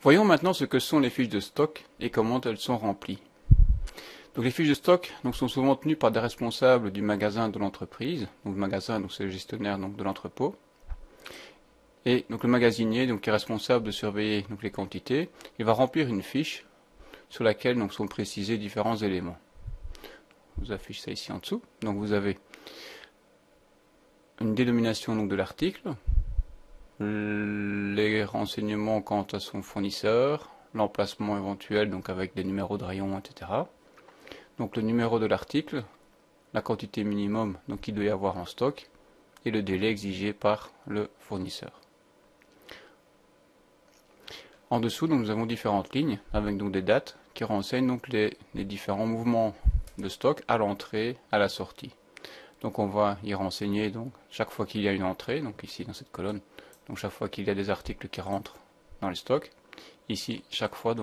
Voyons maintenant ce que sont les fiches de stock et comment elles sont remplies. Donc les fiches de stock sont souvent tenues par des responsables du magasin de l'entreprise. Donc le magasin, c'est le gestionnaire de l'entrepôt. Et donc le magasinier, qui est responsable de surveiller les quantités, il va remplir une fiche sur laquelle sont précisés différents éléments. Je vous affiche ça ici en dessous. Donc vous avez une dénomination de l'article, les renseignements quant à son fournisseur, l'emplacement éventuel avec des numéros de rayon, etc. Donc le numéro de l'article, la quantité minimum qu'il doit y avoir en stock et le délai exigé par le fournisseur. En dessous, nous avons différentes lignes avec des dates qui renseignent les différents mouvements de stock à l'entrée, à la sortie. Donc on va y renseigner chaque fois qu'il y a une entrée, ici dans cette colonne, chaque fois qu'il y a des articles qui rentrent dans le stock. Ici, chaque fois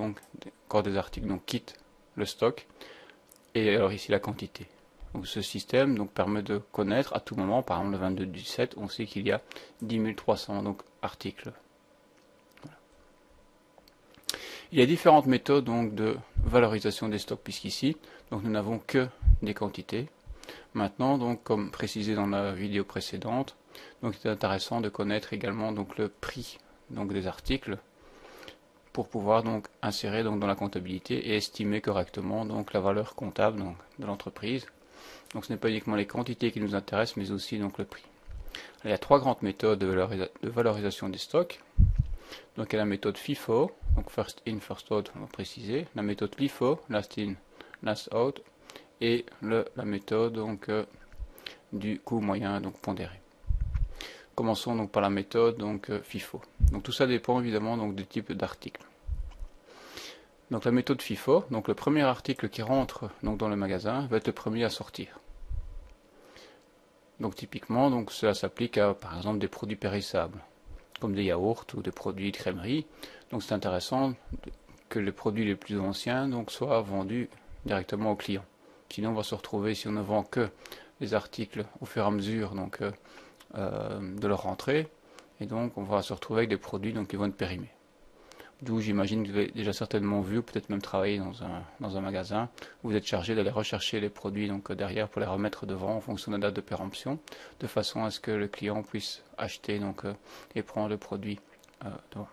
quand des articles quittent le stock, et alors ici la quantité. Donc ce système permet de connaître à tout moment, par exemple le 22 du 7, on sait qu'il y a 10 300 articles. Voilà. Il y a différentes méthodes de valorisation des stocks, puisqu'ici nous n'avons que des quantités. Maintenant, comme précisé dans la vidéo précédente, c'est intéressant de connaître également le prix des articles pour pouvoir insérer dans la comptabilité et estimer correctement la valeur comptable de l'entreprise. Donc ce n'est pas uniquement les quantités qui nous intéressent, mais aussi le prix. Il y a trois grandes méthodes de valorisation des stocks. Donc il y a la méthode FIFO, First In, First Out, on va préciser. La méthode LIFO, Last In, Last Out. Et la méthode du coût moyen pondéré. Commençons par la méthode FIFO. Donc tout ça dépend évidemment du type d'article. Donc la méthode FIFO, le premier article qui rentre dans le magasin va être le premier à sortir. Donc typiquement cela s'applique à par exemple des produits périssables comme des yaourts ou des produits de crèmerie. Donc c'est intéressant que les produits les plus anciens soient vendus directement aux clients. Sinon on va se retrouver, si on ne vend que les articles au fur et à mesure de leur rentrée, et on va se retrouver avec des produits qui vont être périmés. D'où j'imagine que vous avez déjà certainement vu, ou peut-être même travaillé dans un magasin, où vous êtes chargé d'aller rechercher les produits derrière pour les remettre devant en fonction de la date de péremption, de façon à ce que le client puisse acheter et prendre le produit devant.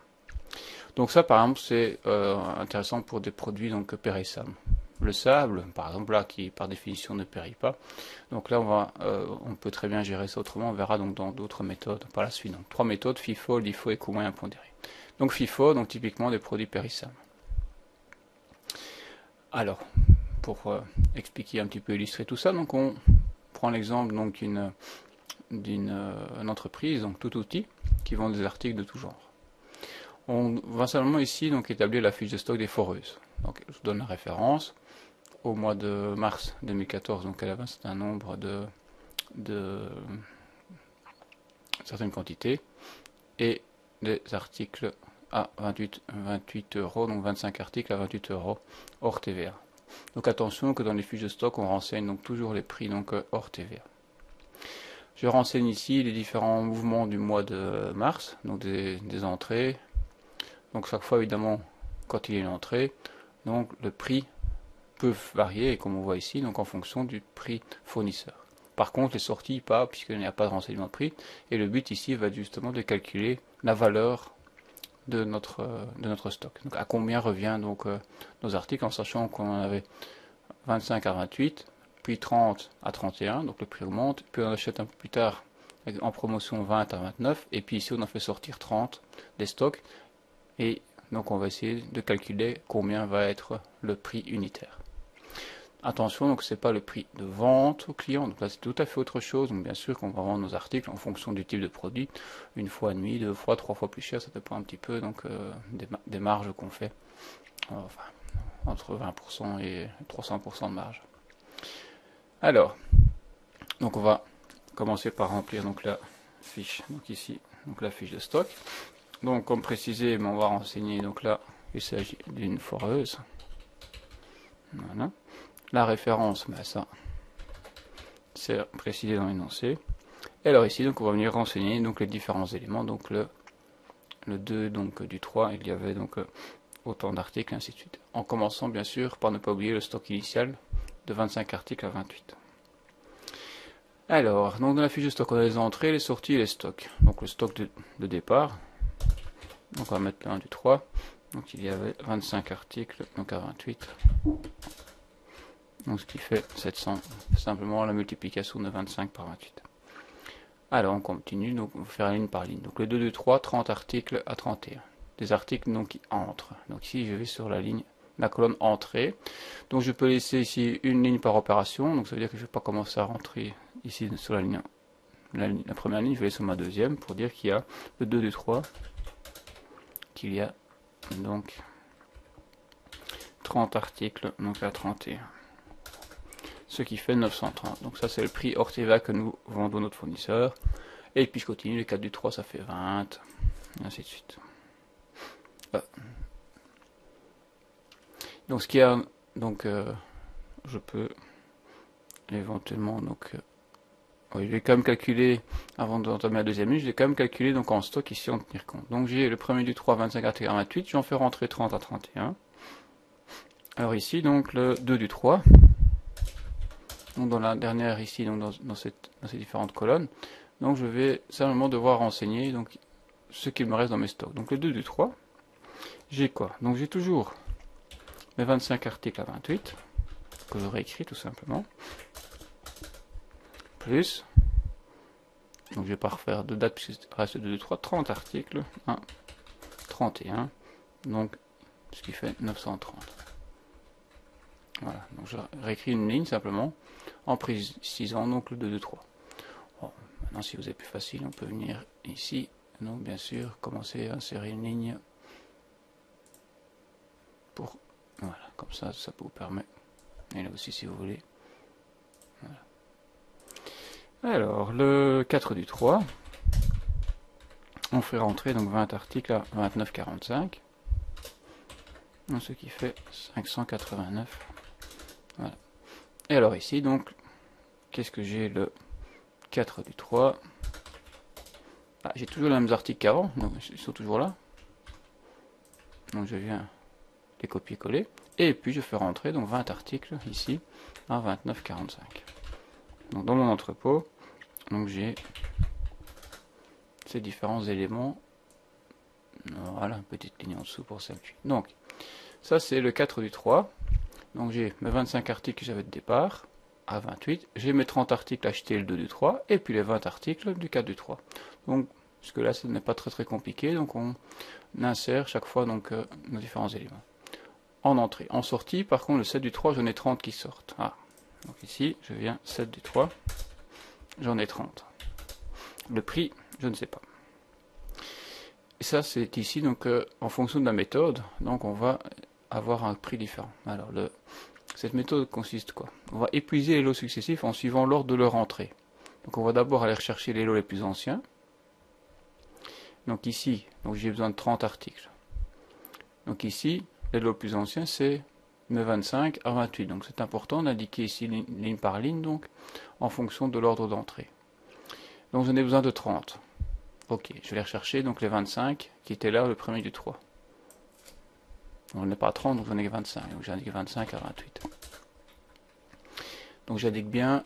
Donc ça par exemple c'est intéressant pour des produits périssables. Le sable, par exemple, là, qui par définition ne périt pas. Donc là, on peut très bien gérer ça autrement. On verra dans d'autres méthodes par la suite. Donc trois méthodes, FIFO, LIFO et coût moyen pondéré. Donc FIFO, typiquement des produits périssables. Alors, pour expliquer un petit peu, illustrer tout ça, on prend l'exemple d'une entreprise, tout outil, qui vend des articles de tout genre. On va seulement ici établir la fiche de stock des foreuses. Donc je vous donne la référence. Au mois de mars 2014, elle avait un certain nombre de certaines quantités et des articles à 28 euros, donc 25 articles à 28 euros hors TVA. Donc attention que dans les fiches de stock, on renseigne toujours les prix hors TVA. Je renseigne ici les différents mouvements du mois de mars, donc des entrées. Donc chaque fois évidemment quand il y a une entrée, le prix peut varier, comme on voit ici, en fonction du prix fournisseur. Par contre, les sorties, pas, puisqu'il n'y a pas de renseignement de prix, et le but ici va justement de calculer la valeur de notre stock. Donc à combien revient nos articles, en sachant qu'on en avait 25 à 28, puis 30 à 31, donc le prix augmente, puis on achète un peu plus tard en promotion 20 à 29, et puis ici on en fait sortir 30 des stocks, et donc on va essayer de calculer combien va être le prix unitaire. Attention, ce n'est pas le prix de vente au client, donc là c'est tout à fait autre chose. Donc bien sûr qu'on va vendre nos articles en fonction du type de produit, une fois et demi, deux fois, trois fois plus cher, ça dépend un petit peu des marges qu'on fait, entre 20% et 300% de marge. Alors, on va commencer par remplir la fiche, ici, la fiche de stock. Donc comme précisé, on va renseigner, là il s'agit d'une foreuse. Voilà. La référence, ça c'est précisé dans l'énoncé. Et alors ici, on va venir renseigner les différents éléments, le 2 donc du 3, il y avait donc autant d'articles, ainsi de suite. En commençant bien sûr par ne pas oublier le stock initial de 25 articles à 28. Alors, donc dans la fiche de stock, on a les entrées, les sorties et les stocks. Donc le stock de départ, donc on va mettre le 1 du 3. Donc il y avait 25 articles, donc à 28. Donc ce qui fait 700, simplement la multiplication de 25 par 28. Alors on continue, donc on va faire ligne par ligne. Donc le 2 du 3, 30 articles à 31. Des articles donc, qui entrent. Donc ici je vais sur la ligne, la colonne entrée. Donc je peux laisser ici une ligne par opération. Donc ça veut dire que je ne vais pas commencer à rentrer ici sur la ligne. La première ligne, je vais aller sur ma deuxième pour dire qu'il y a le 2 du 3, qu'il y a donc 30 articles donc à 31. Ce qui fait 930. Donc ça c'est le prix hors TVA que nous vendons notre fournisseur. Et puis je continue, le 4 du 3 ça fait 20, et ainsi de suite. Donc ce qu'il y a, donc je peux éventuellement donc oui, je vais quand même calculer avant d'entamer la deuxième ligne, je vais quand même calculer donc en stock ici en tenir compte. Donc j'ai le premier du 3 25 à 28, j'en fais rentrer 30 à 31. Alors ici donc le 2 du 3. Donc dans la dernière ici, donc dans ces différentes colonnes, donc je vais simplement devoir renseigner donc ce qu'il me reste dans mes stocks. Donc le 2 du 3, j'ai quoi? Donc j'ai toujours mes 25 articles à 28, que j'aurais écrit tout simplement, plus, donc je vais pas refaire de date puisque il reste 2 du 3, 30 articles, 1, 31, donc ce qui fait 930. Voilà, donc je réécris une ligne simplement, en précisant donc le 2 du 3. Bon, maintenant si vous avez plus facile, on peut venir ici, donc bien sûr, commencer à insérer une ligne pour, voilà, comme ça vous permet, et là aussi si vous voulez. Voilà. Alors, le 4 du 3, on fait rentrer donc 20 articles à 29,45, ce qui fait 589. Voilà. Et alors ici, donc, qu'est-ce que j'ai le 4 du 3? Ah, j'ai toujours les mêmes articles qu'avant, donc ils sont toujours là. Donc je viens les copier-coller. Et puis je fais rentrer donc 20 articles ici à 29,45. Donc dans mon entrepôt, donc j'ai ces différents éléments. Voilà, une petite ligne en dessous pour simplifier. Donc ça c'est le 4 du 3. Donc j'ai mes 25 articles que j'avais de départ à 28. J'ai mes 30 articles achetés le 2 du 3. Et puis les 20 articles du 4 du 3. Donc jusque là ce n'est pas très compliqué. Donc on insère chaque fois donc nos différents éléments. En entrée. En sortie, par contre, le 7 du 3, j'en ai 30 qui sortent. Ah. Donc ici, je viens 7 du 3, j'en ai 30. Le prix, je ne sais pas. Et ça, c'est ici, donc en fonction de la méthode, donc on va avoir un prix différent. Alors, cette méthode consiste quoi? On va épuiser les lots successifs en suivant l'ordre de leur entrée. Donc on va d'abord aller rechercher les lots les plus anciens. Donc ici, donc j'ai besoin de 30 articles. Donc ici, les lots plus anciens, c'est mes 25 à 28. Donc c'est important d'indiquer ici ligne par ligne, donc en fonction de l'ordre d'entrée. Donc j'en ai besoin de 30. Ok, je vais aller rechercher donc les 25 qui étaient là le premier du 3. On n'est pas à 30, donc j'en ai 25. Donc j'indique 25 à 28. Donc j'indique bien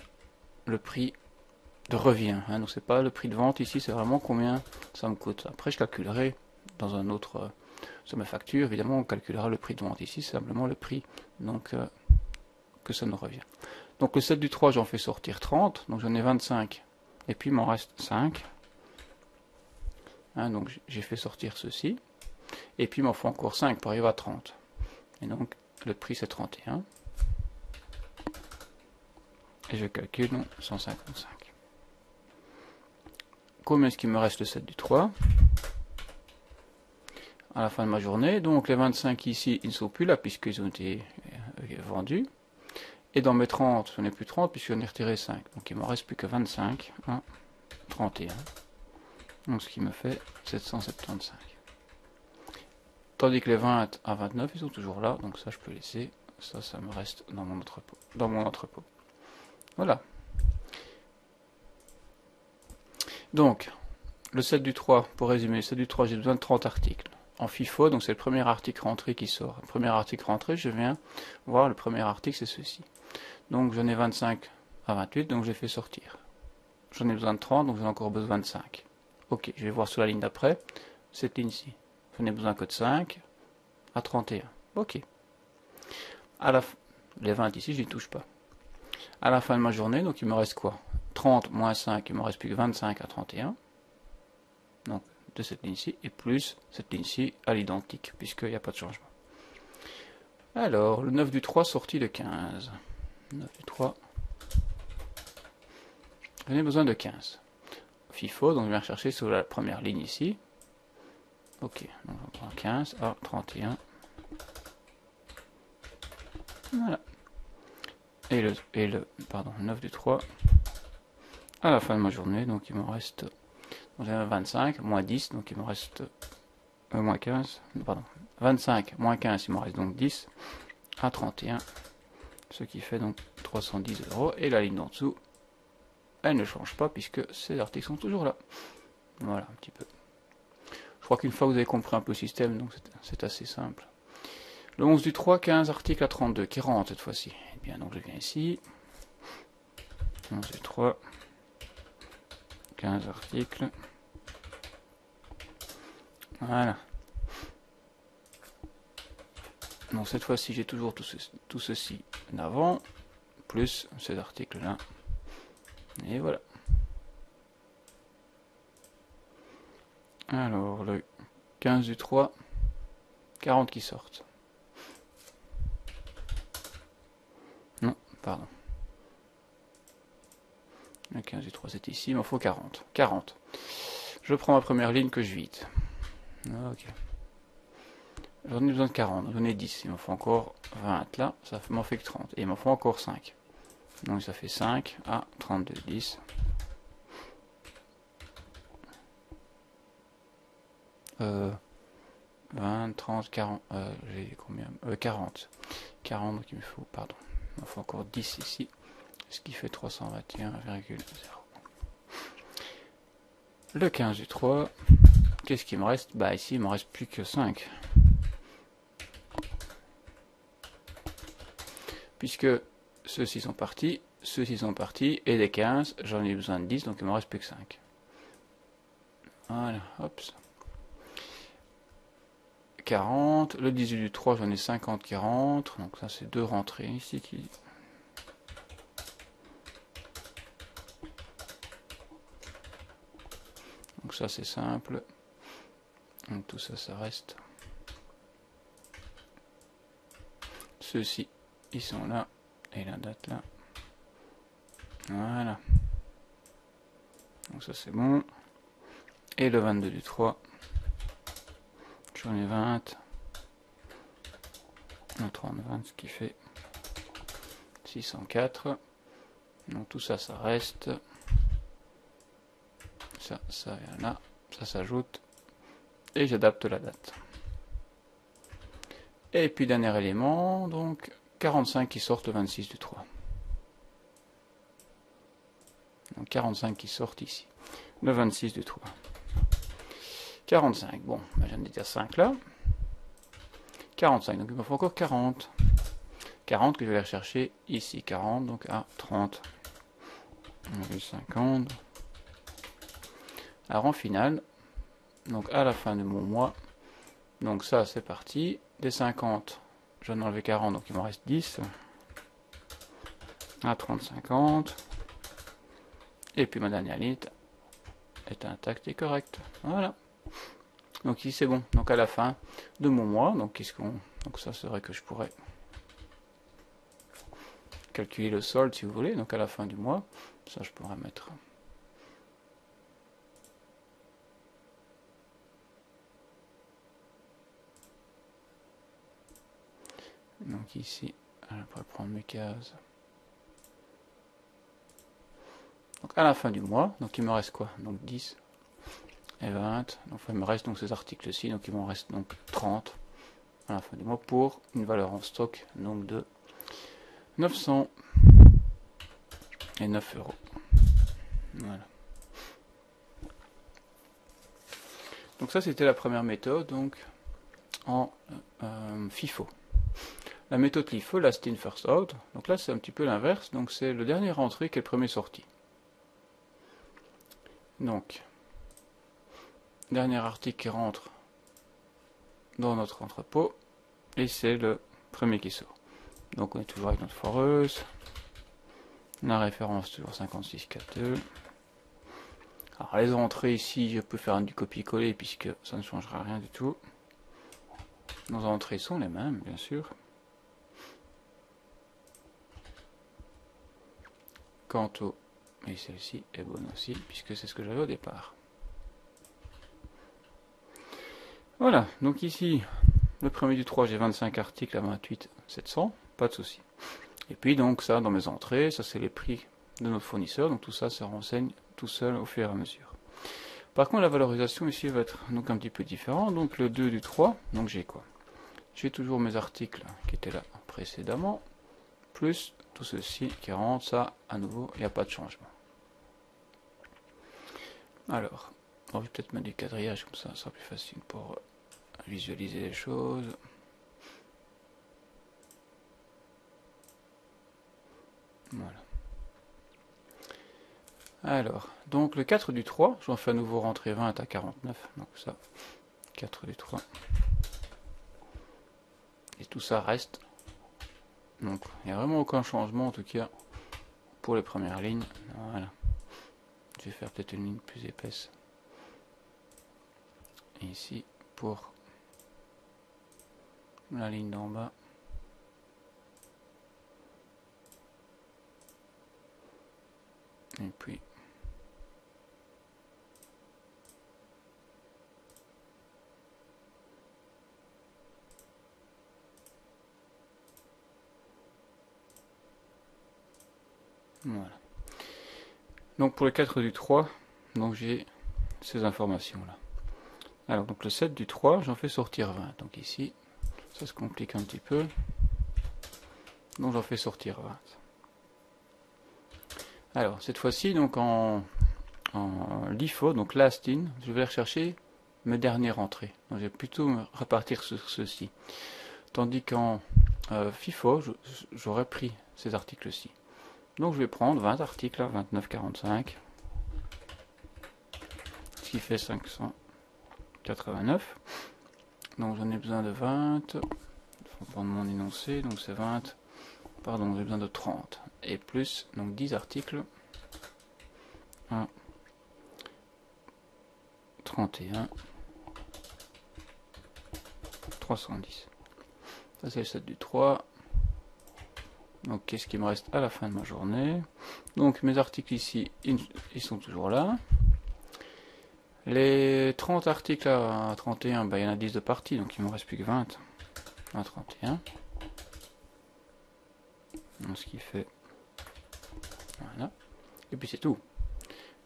le prix de revient. Hein. Donc c'est pas le prix de vente ici, c'est vraiment combien ça me coûte. Après je calculerai dans un autre... sur ma facture, évidemment, on calculera le prix de vente ici, c'est simplement le prix donc, que ça nous revient. Donc le 7 du 3, j'en fais sortir 30, donc j'en ai 25, et puis il m'en reste 5. Hein, donc j'ai fait sortir ceci, et puis il m'en faut encore 5 pour arriver à 30. Et donc le prix c'est 31. Et je calcule donc 155. Combien est-ce qu'il me reste le 7 du 3 ? À la fin de ma journée, donc les 25 ici, ils ne sont plus là puisqu'ils ont été vendus. Et dans mes 30, j'en ai plus 30 puisque j'en ai retiré 5. Donc il ne me reste plus que 25, 1, 31. Donc ce qui me fait 775. Tandis que les 20 à 29, ils sont toujours là. Donc ça, je peux laisser. Ça me reste dans mon entrepôt. Voilà. Donc, Le 7 du 3, pour résumer, le 7 du 3, j'ai besoin de 30 articles. En FIFO, donc c'est le premier article rentré qui sort. Le premier article rentré, je viens voir, le premier article c'est ceci. Donc j'en ai 25 à 28, donc je les fais sortir. J'en ai besoin de 30, donc j'en ai encore besoin de 5. Ok, je vais voir sur la ligne d'après, cette ligne-ci. J'en ai besoin que de 5 à 31. Ok. Les 20 ici, je n'y touche pas. À la fin de ma journée, donc il me reste quoi? 30 moins 5, il me reste plus que 25 à 31. Donc de cette ligne-ci, et plus cette ligne-ci à l'identique, puisqu'il n'y a pas de changement. Alors, le 9 du 3 sorti de 15. 9 du 3. J'en ai besoin de 15. FIFO, donc je viens chercher sur la première ligne ici. Ok, donc on prend 15 à 31. Voilà. Et le 9 du 3. À la fin de ma journée, donc il me reste... J'ai 25, moins 10, donc il me reste... moins 15, pardon. 25, moins 15, il me reste donc 10 à 31. Ce qui fait donc 310 €. Et la ligne d'en dessous, elle ne change pas puisque ces articles sont toujours là. Voilà un petit peu. Je crois qu'une fois que vous avez compris un peu le système, donc c'est assez simple. Le 11 du 3, 15 articles à 32, qui rentrent cette fois-ci. Et bien donc je viens ici. 11 du 3, 15 articles. Voilà. Donc cette fois-ci j'ai toujours tout ceci en avant, plus ces articles-là. Et voilà. Alors le 15 du 3, 40 qui sortent. Non, pardon. Le 15 du 3 c'est ici, il m'en faut 40. 40. Je prends ma première ligne que je vide. Ok. J'en ai besoin de 40, j'en ai 10, il m'en faut encore 20 là, ça m'en fait que 30. Et il m'en faut encore 5. Donc ça fait 5 à 32, 10. 20, 30, 40, j'ai combien 40. 40, donc il me faut, pardon, il me faut encore 10 ici, ce qui fait 321,0. Le 15 du 3, qu'est-ce qu'il me reste? Bah ici il me reste plus que 5. Puisque ceux-ci sont partis, et des 15, j'en ai besoin de 10, donc il me reste plus que 5. Voilà, hop. 40, le 18 du 3, j'en ai 50 qui rentrent, donc ça c'est deux rentrées ici qui... Donc ça c'est simple, donc tout ça, ça reste. Ceux-ci, ils sont là, et la date là. Voilà. Donc ça c'est bon. Et le 22 du 3, j'en ai 20. Le 30, 20, ce qui fait 604. Donc tout ça, ça reste. Ça vient là. Ça s'ajoute. Et j'adapte la date. Et puis dernier élément, donc 45 qui sortent le 26 du 3. Donc 45 qui sortent ici. Le 26 du 3. 45, bon, ben, j'en ai déjà 5 là. 45, donc il me faut encore 40. 40 que je vais aller rechercher ici. 40, donc à 30. 50. Alors en finale, donc à la fin de mon mois, donc ça c'est parti. Des 50, j'en ai enlevé 40, donc il m'en reste 10. À 30, 50. Et puis ma dernière ligne est intacte et correcte. Voilà. Donc ici c'est bon. Donc à la fin de mon mois, donc ça serait que je pourrais calculer le solde si vous voulez. Donc à la fin du mois, ça je pourrais mettre. Donc ici, je pourrais prendre mes cases. Donc à la fin du mois, donc il me reste quoi? Donc 10 et 20. Donc il me reste donc ces articles-ci, donc il m'en reste donc 30 à la fin du mois pour une valeur en stock donc de 909 €. Voilà. Donc ça c'était la première méthode, donc en FIFO. La méthode LIFO, last in first out, donc là c'est un petit peu l'inverse, donc c'est le dernier entré qui est le premier sorti. Donc, dernier article qui rentre dans notre entrepôt, et c'est le premier qui sort. Donc on est toujours avec notre foreuse, la référence toujours 5642. Alors les entrées ici, je peux faire du copier-coller puisque ça ne changera rien du tout. Nos entrées sont les mêmes, bien sûr. Quant au... Et celle-ci est bonne aussi, puisque c'est ce que j'avais au départ. Voilà, donc ici, le premier du 3, j'ai 25 articles à 28 700, pas de souci. Et puis donc ça, dans mes entrées, ça c'est les prix de notre fournisseur, donc tout ça se renseigne tout seul au fur et à mesure. Par contre, la valorisation ici va être donc un petit peu différente. Donc le 2 du 3, donc j'ai quoi? J'ai toujours mes articles qui étaient là précédemment, plus tout ceci qui rentre, ça à nouveau, il n'y a pas de changement. Alors, on va peut-être mettre du quadrillage comme ça sera plus facile pour visualiser les choses. Voilà. Alors, donc le 4 du 3, j'en fais à nouveau rentrer 20 à 49, donc ça, 4 du 3. Et tout ça reste. Donc, il n'y a vraiment aucun changement en tout cas pour les premières lignes. Voilà. Je vais faire peut-être une ligne plus épaisse. Et ici, pour la ligne d'en bas. Et puis voilà. Donc pour le 4 du 3, donc j'ai ces informations là. Alors donc le 7 du 3, j'en fais sortir 20. Donc ici, ça se complique un petit peu. Donc j'en fais sortir 20. Alors cette fois-ci, donc en LIFO, donc last in, je vais rechercher mes dernières entrées. Donc je vais plutôt me repartir sur ceci. Tandis qu'en FIFO, j'aurais pris ces articles-ci. Donc je vais prendre 20 articles, 29,45, ce qui fait 589. Donc j'en ai besoin de 20. Il faut prendre mon énoncé, donc c'est 20. Pardon, j'ai besoin de 30. Et plus, donc 10 articles. 1, 31, 310. Ça c'est le 7 du 3. Donc qu'est-ce qui me reste à la fin de ma journée? Donc mes articles ici, ils sont toujours là. Les 30 articles à 31, bah, il y en a 10 de partie, donc il ne me reste plus que 20 à 31. Donc, ce qui fait... Voilà. Et puis c'est tout.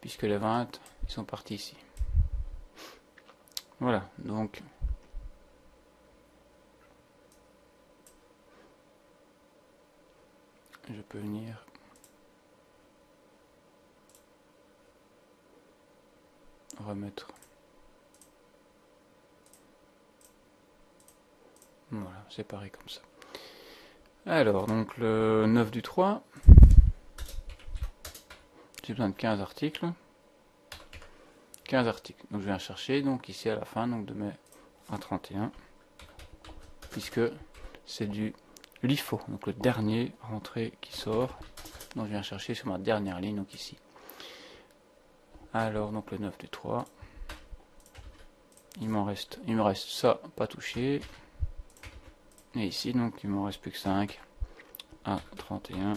Puisque les 20, ils sont partis ici. Voilà, donc... Je peux venir... remettre... Voilà, c'est pareil comme ça. Alors, donc le 9 du 3, j'ai besoin de 15 articles. 15 articles. Donc je viens chercher, donc ici à la fin, donc de mai à 31, puisque c'est du LIFO, donc le dernier rentré qui sort. Donc je viens chercher sur ma dernière ligne, donc ici. Alors, donc le 9 du 3, il me reste ça, pas touché. Et ici, donc, il me reste plus que 5 à 31,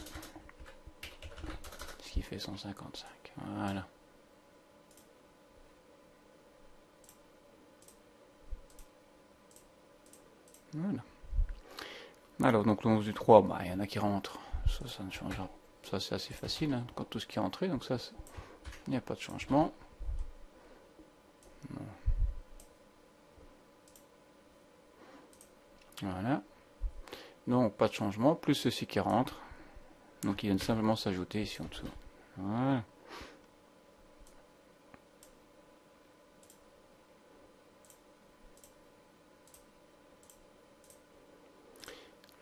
ce qui fait 155. Voilà. Voilà. Alors, donc, le 11 du 3, bah, il y en a qui rentrent. Ça ne change pas. Ça, c'est assez facile, hein, quand tout ce qui est rentré. Donc, ça, il n'y a pas de changement. Bon. Voilà. Donc pas de changement, plus ceci qui rentre. Donc ils viennent simplement s'ajouter ici en dessous. Voilà.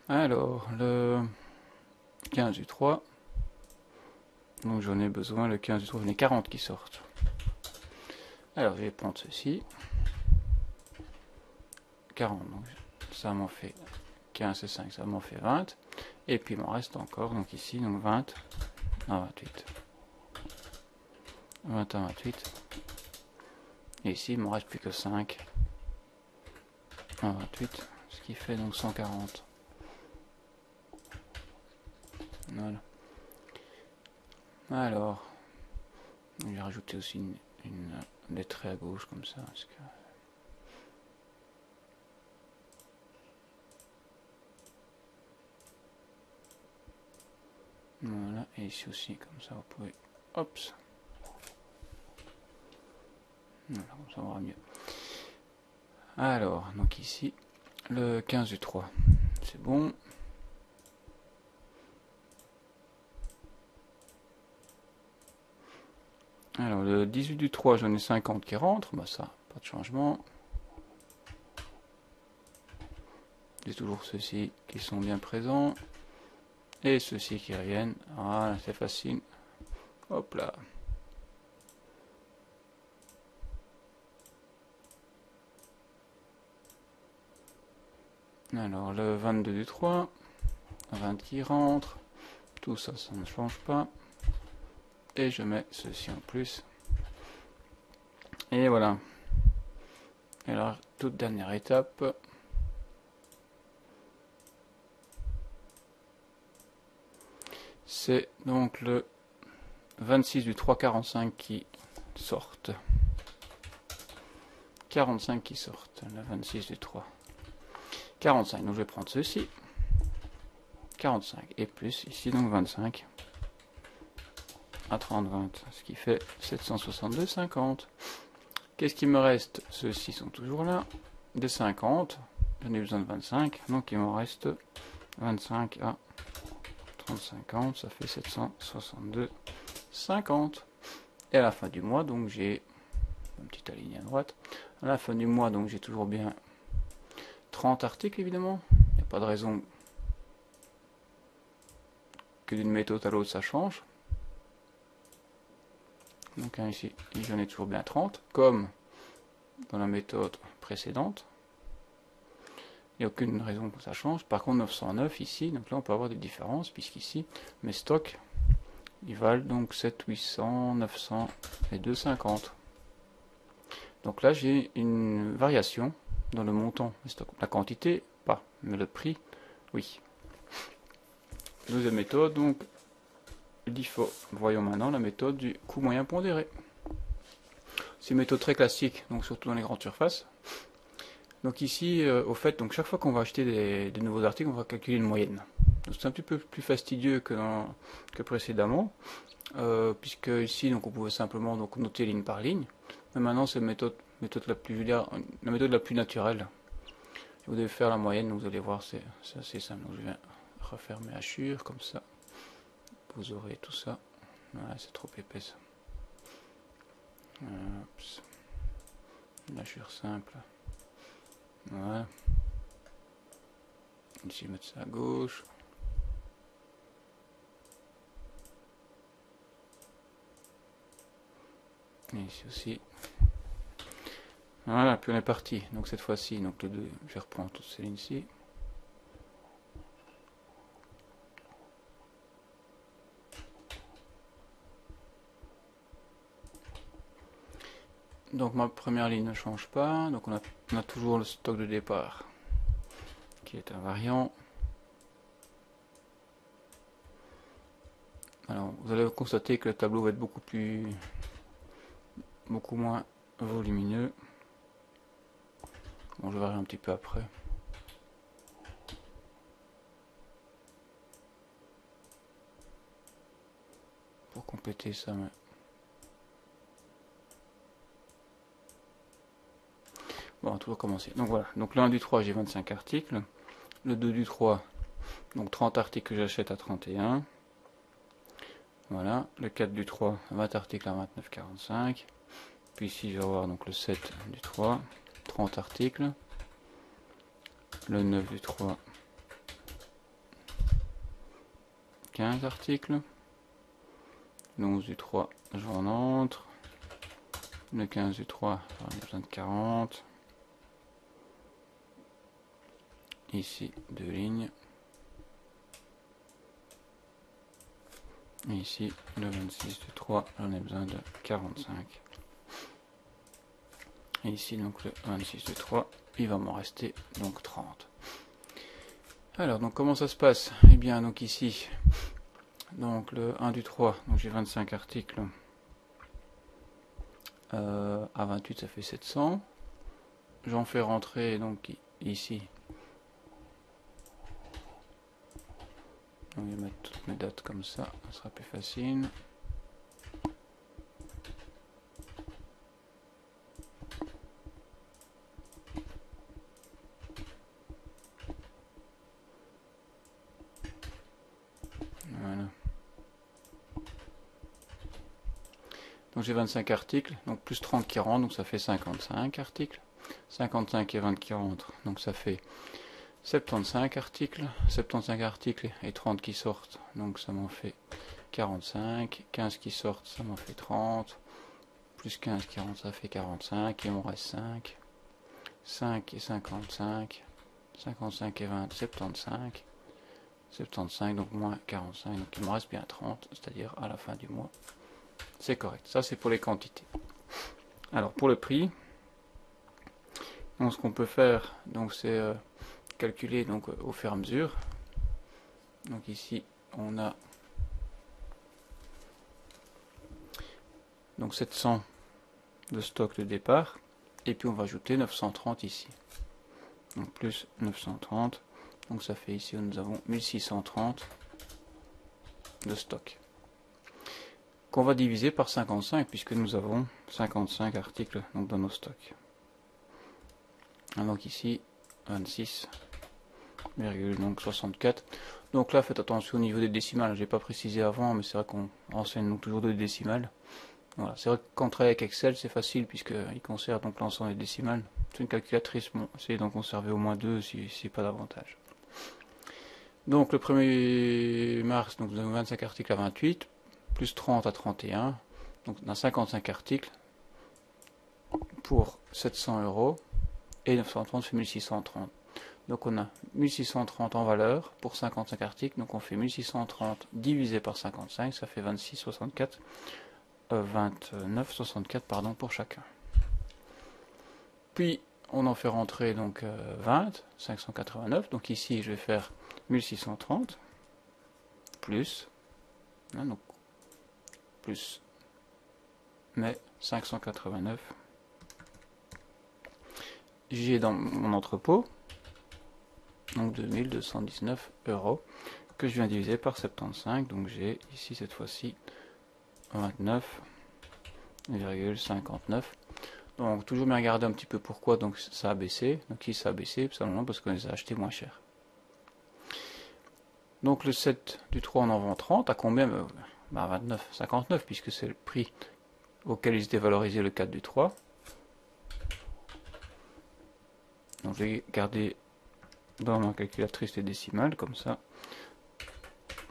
Alors, le 15 du 3. Donc j'en ai besoin, le 15 du 3, j'en ai 40 qui sortent. Alors je vais prendre ceci. 40, donc ça m'en fait 15 et 5, ça m'en fait 20. Et puis il m'en reste encore, donc ici, donc 20 à 28. 20 à 28. Et ici, il m'en reste plus que 5 à 28, ce qui fait donc 140. Voilà. Alors, je vais rajouter aussi des traits à gauche comme ça. Parce que... Voilà, et ici aussi, comme ça, vous pouvez... Hop. Voilà, comme ça va mieux. Alors, donc ici, le 15 du 3, c'est bon. Alors, le 18 du 3, j'en ai 50 qui rentrent. Bah ça, pas de changement. J'ai toujours ceux-ci qui sont bien présents. Et ceux-ci qui reviennent. Voilà, c'est facile. Hop là. Alors, le 22 du 3. 20 qui rentrent. Tout ça, ça ne change pas. Et je mets ceci en plus. Et voilà. Et alors, toute dernière étape. C'est donc le 26 du 3, 45 qui sortent. 45 qui sortent. Le 26 du 3. 45, donc je vais prendre ceci. 45 et plus ici, donc 25 à 30, 20, ce qui fait 762,50. Qu'est-ce qui me reste? Ceux-ci sont toujours là. Des 50, j'en ai besoin de 25, donc il m'en reste 25 à 30, 50, ça fait 762,50. Et à la fin du mois, donc j'ai un petit aligné à droite. À la fin du mois, donc j'ai toujours bien 30 articles, évidemment. Il n'y a pas de raison que d'une méthode à l'autre ça change. Donc ici, j'en ai toujours bien 30, comme dans la méthode précédente. Il n'y a aucune raison que ça change. Par contre, 909 ici, donc là on peut avoir des différences, puisqu'ici, mes stocks, ils valent donc 7, 800, 900 et 250. Donc là, j'ai une variation dans le montant des stocks. La quantité, pas, mais le prix, oui. Deuxième méthode, donc, l'IFO. Voyons maintenant la méthode du coût moyen pondéré. C'est une méthode très classique, donc surtout dans les grandes surfaces. Donc ici, au fait, donc chaque fois qu'on va acheter des nouveaux articles, on va calculer une moyenne. C'est un petit peu plus fastidieux que précédemment, puisque ici, donc on pouvait simplement donc noter ligne par ligne. Mais maintenant, c'est la méthode la plus naturelle. Vous devez faire la moyenne, vous allez voir, c'est assez simple. Donc je vais refaire mes hachures comme ça. Vous aurez tout ça. Voilà, c'est trop épais ça. Une hachure simple. Voilà. Ici, mettre ça à gauche. Et ici aussi. Voilà, puis on est parti. Donc cette fois-ci, donc le 2, je reprends toutes ces lignes ici. Donc ma première ligne ne change pas. Donc on a toujours le stock de départ qui est invariant. Alors vous allez constater que le tableau va être beaucoup moins volumineux. Bon, je verrai un petit peu après. Pour compléter ça. Mais... Bon, on va tout recommencer. Donc voilà. Donc le 1 du 3, j'ai 25 articles. Le 2 du 3, donc 30 articles que j'achète à 31. Voilà. Le 4 du 3, 20 articles à 29,45. Puis ici, je vais avoir donc le 7 du 3, 30 articles. Le 9 du 3, 15 articles. Le 11 du 3, j'en entre. Le 15 du 3, j'en ai besoin de 40. Ici, 2 lignes. Et ici, le 26 du 3, j'en ai besoin de 45. Et ici, donc le 26 du 3, il va m'en rester donc 30. Alors, donc comment ça se passe? Eh bien, donc ici, donc le 1 du 3, donc j'ai 25 articles. À 28, ça fait 700. J'en fais rentrer donc ici. On va mettre toutes mes dates comme ça sera plus facile. Voilà. Donc j'ai 25 articles, donc plus 30 qui rentrent, donc ça fait 55 articles. 55 et 20 qui rentrent, donc ça fait 75 articles. 75 articles et 30 qui sortent, donc ça m'en fait 45. 15 qui sortent, ça m'en fait 30. Plus 15 qui rentrent, ça fait 45. Il m'en reste 5. 5 et 55. 55 et 20, 75. 75, donc moins 45, donc il me reste bien 30, c'est-à-dire à la fin du mois. C'est correct. Ça, c'est pour les quantités. Alors, pour le prix, donc, ce qu'on peut faire, donc c'est calculer donc au fur et à mesure. Donc ici, on a donc 700 de stock de départ, et puis on va ajouter 930 ici. Donc plus 930, donc ça fait ici où nous avons 1630 de stock, qu'on va diviser par 55 puisque nous avons 55 articles donc dans nos stocks. Donc ici 26,64. Donc là faites attention au niveau des décimales, j'ai pas précisé avant, mais c'est vrai qu'on enseigne donc toujours des décimales. Voilà, c'est vrai que quand on travaille avec Excel c'est facile puisqu'il conserve donc l'ensemble des décimales. C'est une calculatrice, bon, essayez d'en conserver au moins 2 si pas davantage. Donc le 1er mars, donc nous avons 25 articles à 28, plus 30 à 31, donc on a 55 articles pour 700 €, et 930 fait 1630. Donc on a 1630 en valeur pour 55 articles, donc on fait 1630 divisé par 55, ça fait 29,64 pardon, pour chacun. Puis on en fait rentrer donc 20, 589, donc ici je vais faire 1630 plus, hein, donc plus, mais 589. J'ai dans mon entrepôt donc 2219 € que je viens diviser par 75, donc j'ai ici cette fois-ci 29,59. Donc toujours bien regarder un petit peu pourquoi donc ça a baissé. Donc ici ça a baissé simplement parce qu'on les a achetés moins cher. Donc le 7 du 3 on en vend 30 à combien? 29,59 puisque c'est le prix auquel ils étaient valorisés le 4 du 3. Donc je vais garder dans ma calculatrice les décimales, comme ça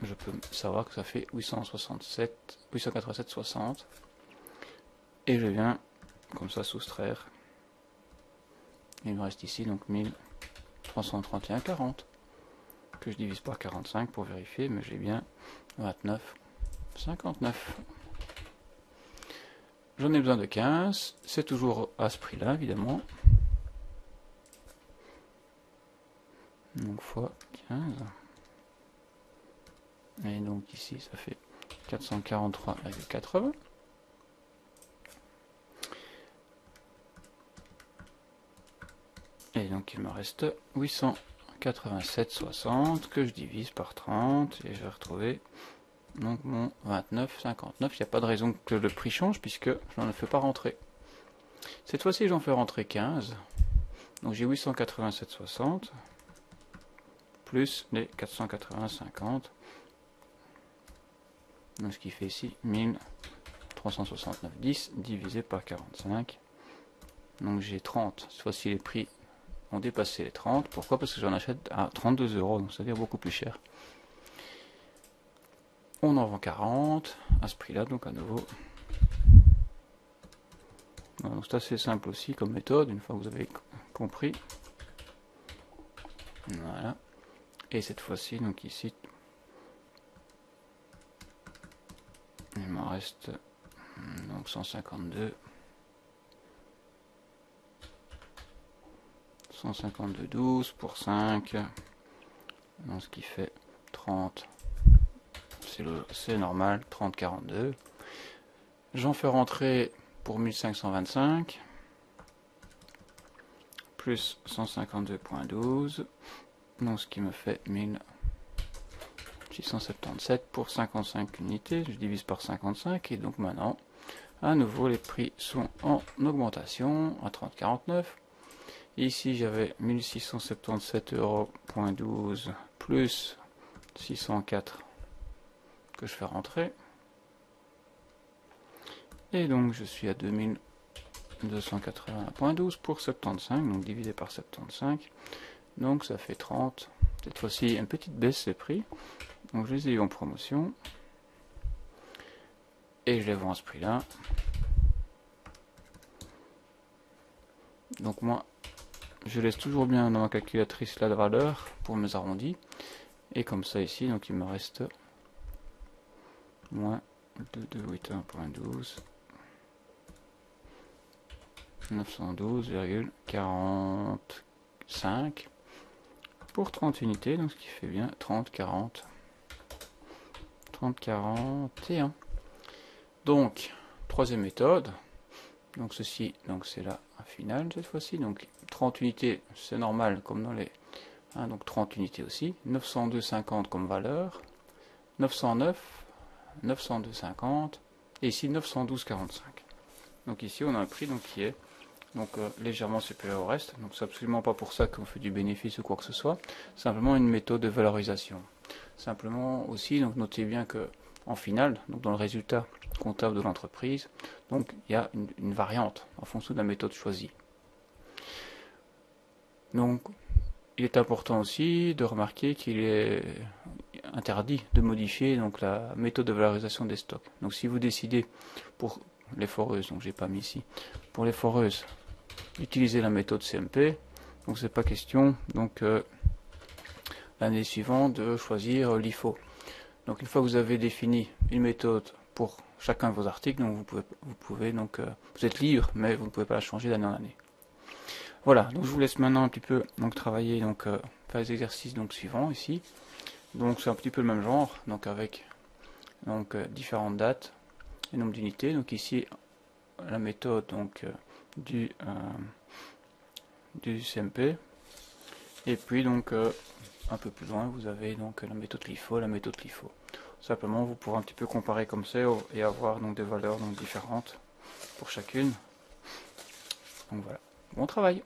je peux savoir que ça fait 887,60. Et je viens comme ça soustraire. Il me reste ici donc 1331,40 que je divise par 45 pour vérifier, mais j'ai bien 29,59. J'en ai besoin de 15, c'est toujours à ce prix-là évidemment. Donc fois 15. Et donc ici ça fait 443,80. Et donc il me reste 887,60 que je divise par 30 et je vais retrouver donc mon 29,59. Il n'y a pas de raison que le prix change puisque je n'en fais pas rentrer. Cette fois-ci j'en fais rentrer 15. Donc j'ai 887,60 plus les 480,50. Donc ce qui fait ici 1369,10 divisé par 45. Donc j'ai 30. Cette fois-ci les prix ont dépassé les 30. Pourquoi? Parce que j'en achète à 32 €, donc c'est-à-dire beaucoup plus cher. On en vend 40 à ce prix-là, donc à nouveau. Donc c'est assez simple aussi comme méthode, une fois que vous avez compris. Voilà. Et cette fois-ci, donc ici, il m'en reste donc 152. 152,12 pour 5. Donc ce qui fait 30. C'est normal, 30,42. J'en fais rentrer pour 1525. Plus 152,12. Donc ce qui me fait 1677 pour 55 unités. Je divise par 55 et donc maintenant, à nouveau, les prix sont en augmentation à 30,49. Ici, j'avais 1677,12 € plus 604 que je fais rentrer. Et donc, je suis à 2280,12 pour 75, donc divisé par 75. Donc, ça fait 30. Cette fois-ci, une petite baisse des prix. Donc, je les ai eu en promotion. Et je les vends à ce prix-là. Donc, moi, je laisse toujours bien dans ma calculatrice la valeur pour mes arrondis. Et comme ça ici, donc il me reste moins 2281,12 912,45 pour 30 unités, donc ce qui fait bien 30,40 30,41. Donc troisième méthode, donc ceci, donc c'est la finale cette fois-ci, donc 30 unités c'est normal comme dans les donc 30 unités aussi, 902,50 comme valeur, 909, 902,50 et ici 912,45. Donc ici on a un prix donc qui est donc légèrement supérieur au reste. Donc c'est absolument pas pour ça qu'on fait du bénéfice ou quoi que ce soit. Simplement une méthode de valorisation. Simplement aussi donc notez bien que en finale, donc dans le résultat comptable de l'entreprise, donc il y a une variante en fonction de la méthode choisie. Donc il est important aussi de remarquer qu'il est interdit de modifier donc la méthode de valorisation des stocks. Donc si vous décidez pour les foreuses, donc j'ai pas mis ici, pour les foreuses, utiliser la méthode CMP, donc c'est pas question donc l'année suivante de choisir l'IFO. Donc une fois que vous avez défini une méthode pour chacun de vos articles, donc vous pouvez donc vous êtes libre, mais vous ne pouvez pas la changer d'année en année. Voilà, donc je vous laisse maintenant un petit peu donc travailler, donc faire les exercices donc suivants ici. Donc c'est un petit peu le même genre, donc avec donc différentes dates et nombre d'unités. Donc ici la méthode donc du CMP, et puis donc un peu plus loin vous avez donc la méthode LIFO, Simplement vous pourrez un petit peu comparer comme ça et avoir donc des valeurs donc différentes pour chacune. Donc voilà, bon travail.